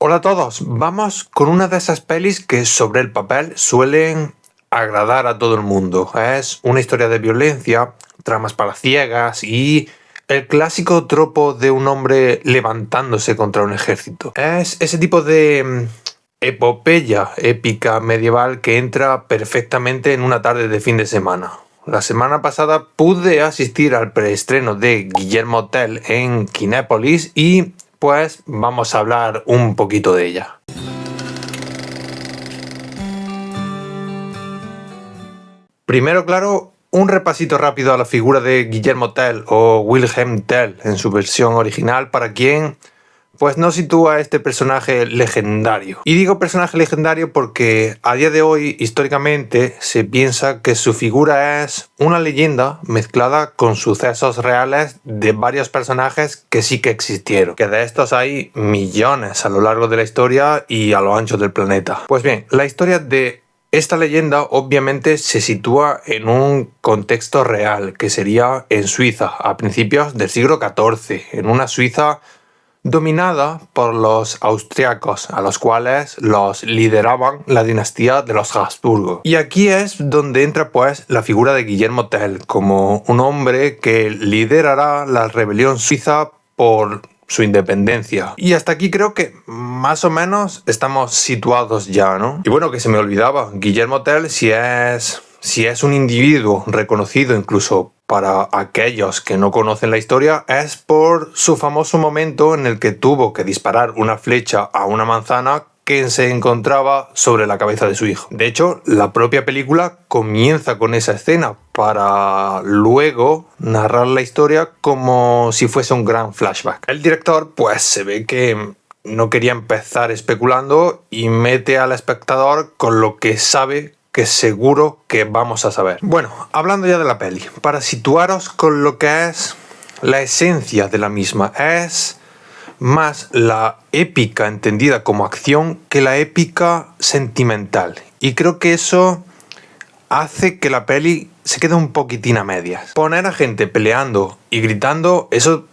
Hola a todos, vamos con una de esas pelis que sobre el papel suelen agradar a todo el mundo. Es una historia de violencia, tramas palaciegas y el clásico tropo de un hombre levantándose contra un ejército. Es ese tipo de epopeya épica medieval que entra perfectamente en una tarde de fin de semana. La semana pasada pude asistir al preestreno de Guillermo Tell en Kinépolis y pues vamos a hablar un poquito de ella. Primero, claro, un repasito rápido a la figura de Guillermo Tell o Wilhelm Tell en su versión original para quien pues no sitúa a este personaje legendario. Y digo personaje legendario porque a día de hoy, históricamente, se piensa que su figura es una leyenda mezclada con sucesos reales de varios personajes que sí que existieron. Que de estos hay millones a lo largo de la historia y a lo ancho del planeta. Pues bien, la historia de esta leyenda obviamente se sitúa en un contexto real, que sería en Suiza, a principios del siglo XIV, en una Suiza dominada por los austriacos, a los cuales los lideraban la dinastía de los Habsburgo. Y aquí es donde entra pues la figura de Guillermo Tell, como un hombre que liderará la rebelión suiza por su independencia. Y hasta aquí creo que más o menos estamos situados ya, ¿no? Y bueno, que se me olvidaba, Guillermo Tell si es un individuo reconocido incluso para aquellos que no conocen la historia, es por su famoso momento en el que tuvo que disparar una flecha a una manzana que se encontraba sobre la cabeza de su hijo. De hecho, la propia película comienza con esa escena para luego narrar la historia como si fuese un gran flashback. El director, pues se ve que no quería empezar especulando y mete al espectador con lo que sabe que seguro que vamos a saber. Bueno, hablando ya de la peli, para situaros con lo que es la esencia de la misma, es más la épica entendida como acción que la épica sentimental. Y creo que eso hace que la peli se quede un poquitín a medias. Poner a gente peleando y gritando, eso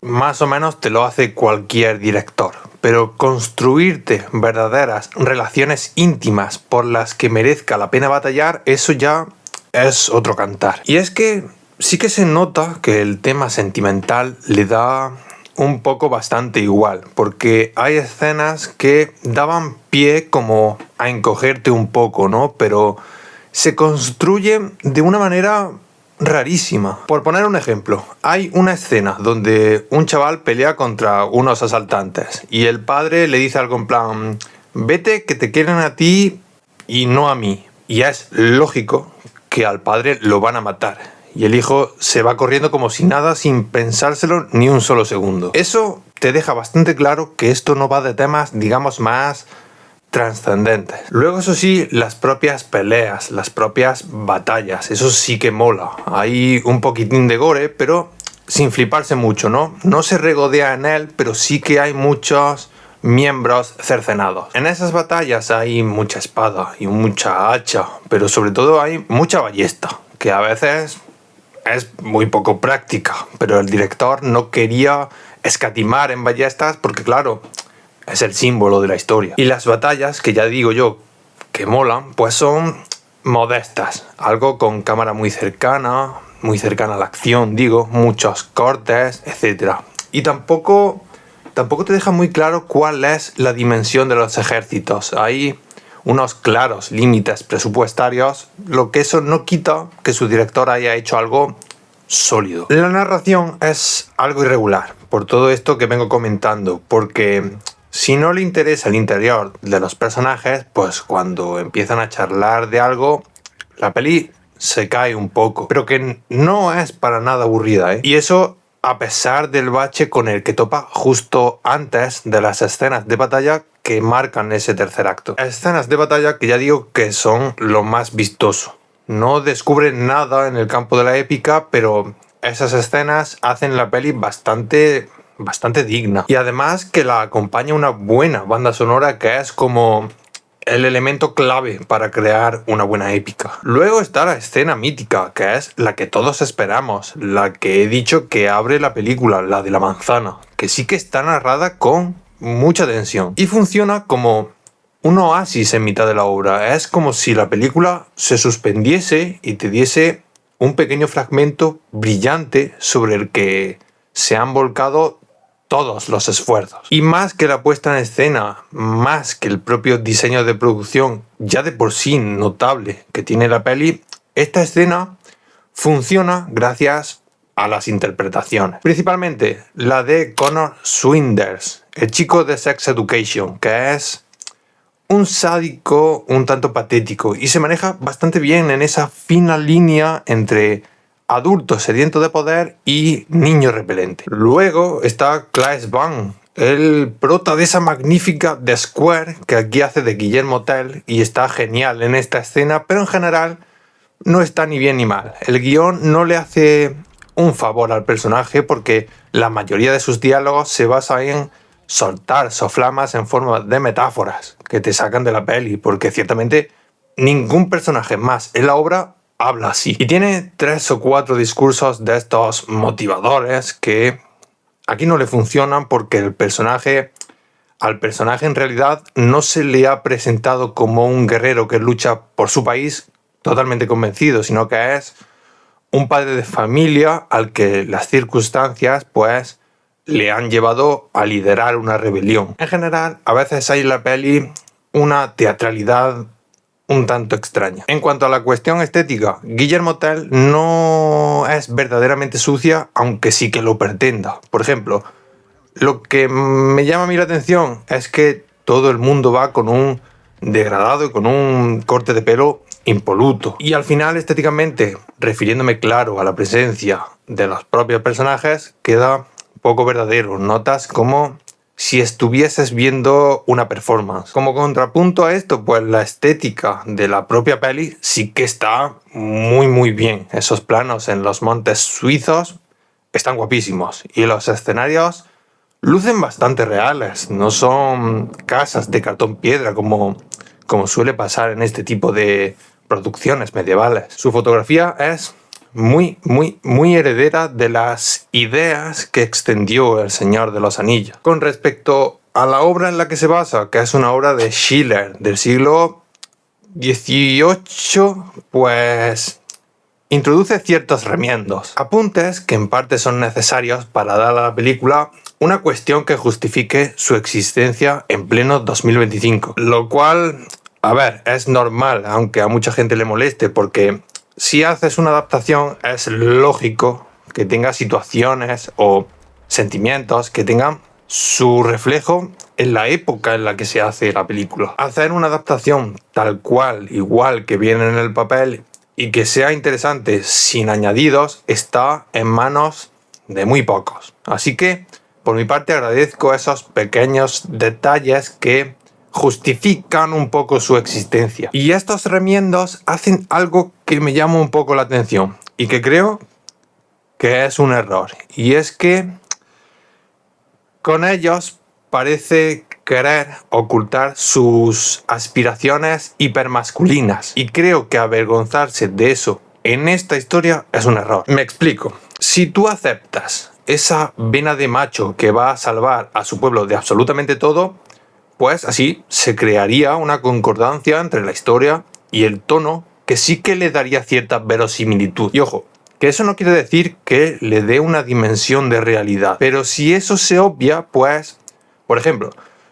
más o menos te lo hace cualquier director. Pero construirte verdaderas relaciones íntimas por las que merezca la pena batallar, eso ya es otro cantar. Y es que sí que se nota que el tema sentimental le da un poco bastante igual, porque hay escenas que daban pie como a encogerte un poco, ¿no? Pero se construyen de una manera rarísima. Por poner un ejemplo, hay una escena donde un chaval pelea contra unos asaltantes y el padre le dice algo en plan: vete que te quieren a ti y no a mí. Y es lógico que al padre lo van a matar y el hijo se va corriendo como si nada, sin pensárselo ni un solo segundo. Eso te deja bastante claro que esto no va de temas, digamos, más trascendentes. Luego, eso sí, las propias peleas, las propias batallas, eso sí que mola. Hay un poquitín de gore, pero sin fliparse mucho, ¿no? No se regodea en él, pero sí que hay muchos miembros cercenados. En esas batallas hay mucha espada y mucha hacha, pero sobre todo hay mucha ballesta, que a veces es muy poco práctica, pero el director no quería escatimar en ballestas porque, claro, es el símbolo de la historia. Y las batallas, que ya digo yo que molan, pues son modestas. Algo con cámara muy cercana a la acción, digo, muchos cortes, etc. Y tampoco te deja muy claro cuál es la dimensión de los ejércitos. Hay unos claros límites presupuestarios, lo que eso no quita que su director haya hecho algo sólido. La narración es algo irregular, por todo esto que vengo comentando, porque si no le interesa el interior de los personajes, pues cuando empiezan a charlar de algo, la peli se cae un poco, pero que no es para nada aburrida, ¿eh? Y eso a pesar del bache con el que topa justo antes de las escenas de batalla que marcan ese tercer acto. Escenas de batalla que ya digo que son lo más vistoso. No descubren nada en el campo de la épica, pero esas escenas hacen la peli bastante digna. Y además que la acompaña una buena banda sonora que es como el elemento clave para crear una buena épica. Luego está la escena mítica, que es la que todos esperamos, la que he dicho que abre la película, la de la manzana, que sí que está narrada con mucha tensión. Y funciona como un oasis en mitad de la obra. Es como si la película se suspendiese y te diese un pequeño fragmento brillante sobre el que se han volcado todos los esfuerzos. Y más que la puesta en escena, más que el propio diseño de producción, ya de por sí notable que tiene la peli, esta escena funciona gracias a las interpretaciones. Principalmente la de Connor Swinders, el chico de Sex Education, que es un sádico un tanto patético y se maneja bastante bien en esa fina línea entre adulto sediento de poder y niño repelente. Luego está Claes Bang, el prota de esa magnífica The Square que aquí hace de Guillermo Tell y está genial en esta escena, pero en general no está ni bien ni mal. El guión no le hace un favor al personaje porque la mayoría de sus diálogos se basa en soltar soflamas en forma de metáforas que te sacan de la peli, porque ciertamente ningún personaje más en la obra habla así. Y tiene 3 o 4 discursos de estos motivadores que aquí no le funcionan porque al personaje en realidad no se le ha presentado como un guerrero que lucha por su país totalmente convencido, sino que es un padre de familia al que las circunstancias pues le han llevado a liderar una rebelión. En general, a veces hay en la peli una teatralidad un tanto extraña. En cuanto a la cuestión estética, Guillermo Tell no es verdaderamente sucia, aunque sí que lo pretenda. Por ejemplo, lo que me llama a mí la atención es que todo el mundo va con un degradado y con un corte de pelo impoluto. Y al final, estéticamente, refiriéndome claro a la presencia de los propios personajes, queda poco verdadero. Notas como si estuvieses viendo una performance. Como contrapunto a esto, pues la estética de la propia peli sí que está muy bien. Esos planos en los montes suizos están guapísimos y los escenarios lucen bastante reales. No son casas de cartón piedra como suele pasar en este tipo de producciones medievales. Su fotografía es muy heredera de las ideas que extendió El Señor de los Anillos. Con respecto a la obra en la que se basa, que es una obra de Schiller del siglo XVIII, pues introduce ciertos remiendos, apuntes que en parte son necesarios para dar a la película una cuestión que justifique su existencia en pleno 2025. Lo cual, a ver, es normal, aunque a mucha gente le moleste, porque si haces una adaptación es lógico que tenga situaciones o sentimientos que tengan su reflejo en la época en la que se hace la película. Hacer una adaptación tal cual, igual que viene en el papel y que sea interesante sin añadidos, está en manos de muy pocos. Así que, por mi parte, agradezco esos pequeños detalles que justifican un poco su existencia. Y estos remiendos hacen algo que me llama un poco la atención y que creo que es un error. Y es que con ellos parece querer ocultar sus aspiraciones hipermasculinas. Y creo que avergonzarse de eso en esta historia es un error. Me explico. Si tú aceptas esa vena de macho que va a salvar a su pueblo de absolutamente todo, pues así se crearía una concordancia entre la historia y el tono que sí que le daría cierta verosimilitud. Y ojo, que eso no quiere decir que le dé una dimensión de realidad. Pero si eso se obvia, pues, por ejemplo,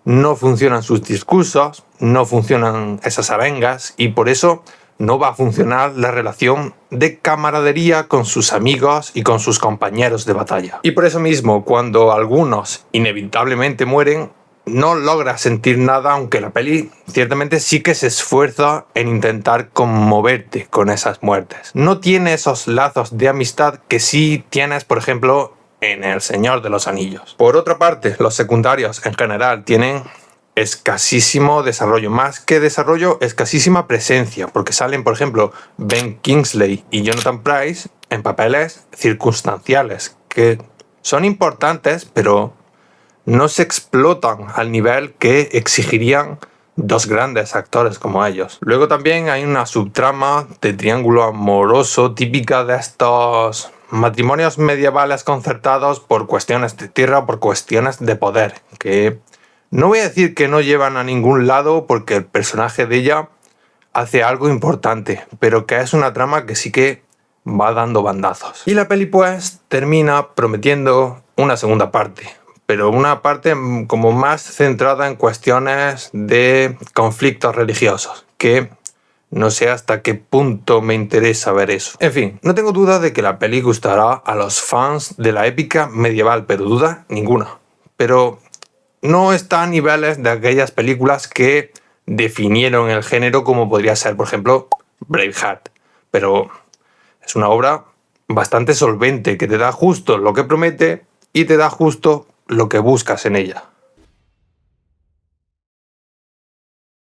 no funcionan sus discursos, no funcionan esas arengas y por eso no va a funcionar la relación de camaradería con sus amigos y con sus compañeros de batalla. Y por eso mismo, cuando algunos inevitablemente mueren, no logras sentir nada, aunque la peli ciertamente sí que se esfuerza en intentar conmoverte con esas muertes. No tiene esos lazos de amistad que sí tienes, por ejemplo, en El Señor de los Anillos. Por otra parte, los secundarios en general tienen escasísimo desarrollo, más que desarrollo, escasísima presencia, porque salen, por ejemplo, Ben Kingsley y Jonathan Pryce en papeles circunstanciales, que son importantes, pero no se explotan al nivel que exigirían dos grandes actores como ellos. Luego también hay una subtrama de triángulo amoroso típica de estos matrimonios medievales concertados por cuestiones de tierra o por cuestiones de poder, que No voy a decir que no llevan a ningún lado porque el personaje de ella hace algo importante, pero que es una trama que sí que va dando bandazos. Y la peli pues termina prometiendo una segunda parte, pero una parte como más centrada en cuestiones de conflictos religiosos, que no sé hasta qué punto me interesa ver eso. En fin, no tengo duda de que la peli gustará a los fans de la épica medieval, pero duda ninguna. Pero no está a niveles de aquellas películas que definieron el género, como podría ser, por ejemplo, Braveheart. Pero es una obra bastante solvente, que te da justo lo que promete y te da justo lo que buscas en ella.